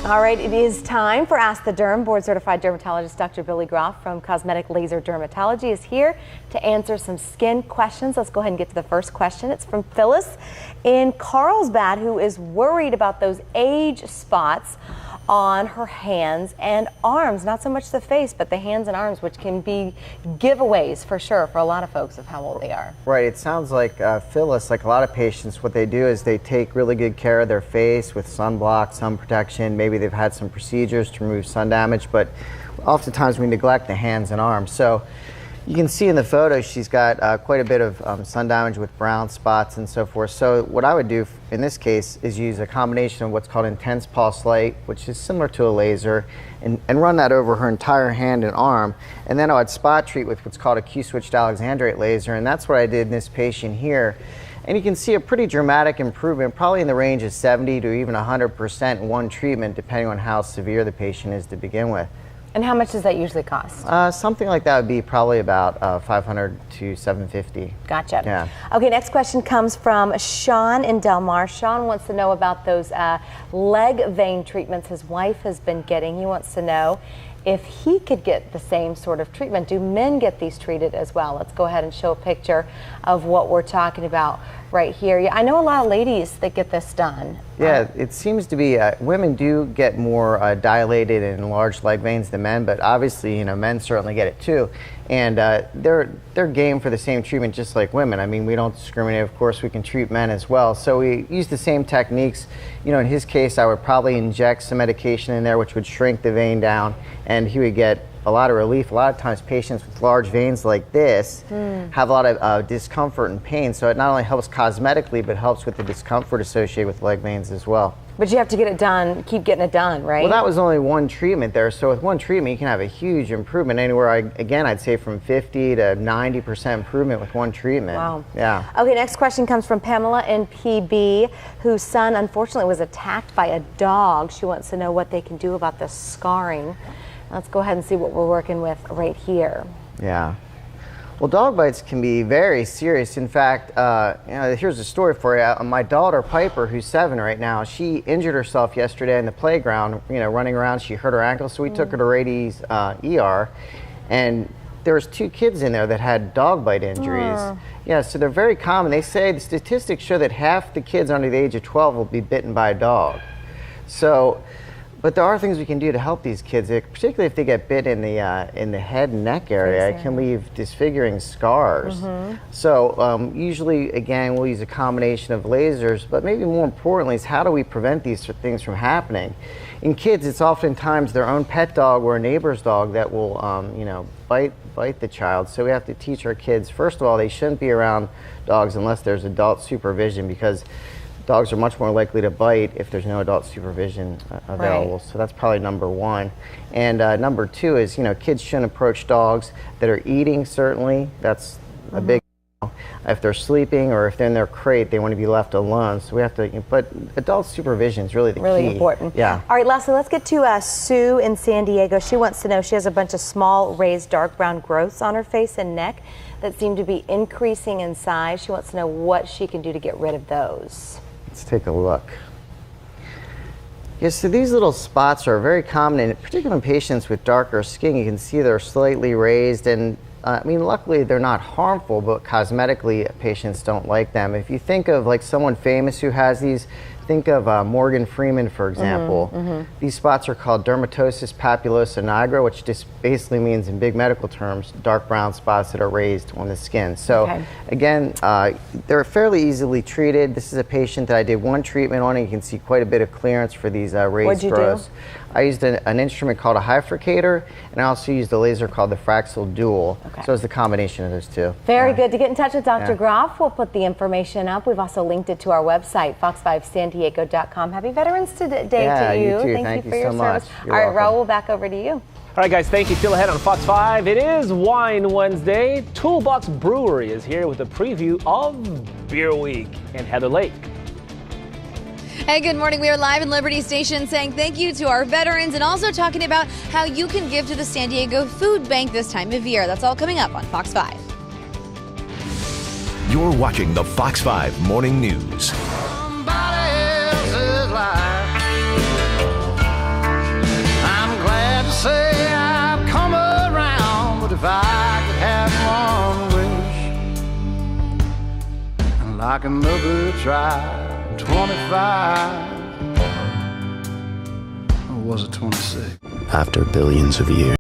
All right, it is time for Ask the Derm. Board-certified dermatologist Dr. Billy Groff from Cosmetic Laser Dermatology is here to answer some skin questions. Let's go ahead and get to the first question. It's from Phyllis in Carlsbad, who is worried about those age spots on her hands and arms. Not so much the face, but the hands and arms, which can be giveaways for sure for a lot of folks of how old they are. Right, it sounds like Phyllis, like a lot of patients, what they do is they take really good care of their face with sunblock, sun protection. Maybe they've had some procedures to remove sun damage, but oftentimes we neglect the hands and arms. So you can see in the photo she's got quite a bit of sun damage with brown spots and so forth. So what I would do in this case is use a combination of what's called intense pulse light, which is similar to a laser, and run that over her entire hand and arm. And then I would spot treat with what's called a Q-switched alexandrite laser, and that's what I did in this patient here. And you can see a pretty dramatic improvement, probably in the range of 70 to even 100% in one treatment, depending on how severe the patient is to begin with. And how much does that usually cost? Something like that would be probably about $500 to $750. Gotcha. Yeah. Okay, next question comes from Sean in Del Mar. Sean wants to know about those leg vein treatments his wife has been getting. He wants to know if he could get the same sort of treatment. Do men get these treated as well? Let's go ahead and show a picture of what we're talking about right here. Yeah, I know a lot of ladies that get this done. Yeah, it seems to be women do get more dilated and enlarged leg veins than men, but obviously, you know, men certainly get it too. And they're game for the same treatment just like women. I mean, we don't discriminate. Of course, we can treat men as well. So we use the same techniques. You know, in his case, I would probably inject some medication in there, which would shrink the vein down, and he would get a lot of relief. A lot of times patients with large veins like this have a lot of discomfort and pain, so it not only helps cosmetically, but helps with the discomfort associated with leg veins as well. But you have to get it done, keep getting it done, right? Well, that was only one treatment there, so with one treatment you can have a huge improvement, anywhere, again, I'd say from 50 to 90% improvement with one treatment. Wow. Yeah. Okay, next question comes from Pamela in PB, whose son unfortunately was attacked by a dog. She wants to know what they can do about the scarring. Let's go ahead and see what we're working with right here. Yeah. Well, dog bites can be very serious. In fact, you know, here's a story for you. My daughter, Piper, who's 7 right now, she injured herself yesterday in the playground, you know, running around. She hurt her ankle, so we took her to Rady's ER, and there was 2 kids in there that had dog bite injuries. Yeah, so they're very common. They say the statistics show that half the kids under the age of 12 will be bitten by a dog. So, but there are things we can do to help these kids, particularly if they get bit in the head and neck area. It can leave disfiguring scars. So usually, again, we'll use a combination of lasers, but maybe more importantly is how do we prevent these things from happening? In kids, it's oftentimes their own pet dog or a neighbor's dog that will, you know, bite the child. So we have to teach our kids, first of all, they shouldn't be around dogs unless there's adult supervision, because dogs are much more likely to bite if there's no adult supervision available. So that's probably number 1. And number 2 is, you know, kids shouldn't approach dogs that are eating, certainly. That's a big no. If they're sleeping or if they're in their crate, they want to be left alone. So we have to, but adult supervision is really the key. Really important. Yeah. All right, lastly, let's get to Sue in San Diego. She wants to know, she has a bunch of small, raised, dark brown growths on her face and neck that seem to be increasing in size. She wants to know what she can do to get rid of those. Let's take a look. Yes, so these little spots are very common, and particularly in patients with darker skin. You can see they're slightly raised, and I mean, luckily they're not harmful, but cosmetically patients don't like them. If you think of like someone famous who has these, think of Morgan Freeman, for example. These spots are called dermatosis papulosa nigra, which just basically means in big medical terms, dark brown spots that are raised on the skin. So again, they're fairly easily treated. This is a patient that I did one treatment on, and you can see quite a bit of clearance for these raised growths. I used an instrument called a bifurcator, and I also used a laser called the Fraxel Dual. So it's the combination of those two. Very good. To get in touch with Dr. Groff, we'll put the information up. We've also linked it to our website, fox5sandiego.com. Happy Veterans Day to you. You too. Thank you for so your much. service. You're All right, welcome. Raul, back over to you. All right, guys, thank you. Still ahead on Fox 5. It is Wine Wednesday. Toolbox Brewery is here with a preview of Beer Week in Heather Lake. Hey, good morning. We are live in Liberty Station saying thank you to our veterans and also talking about how you can give to the San Diego Food Bank this time of year. That's all coming up on Fox 5. You're watching the Fox 5 Morning News. Somebody else's life. like another tribe. 25, or was it 26? After billions of years,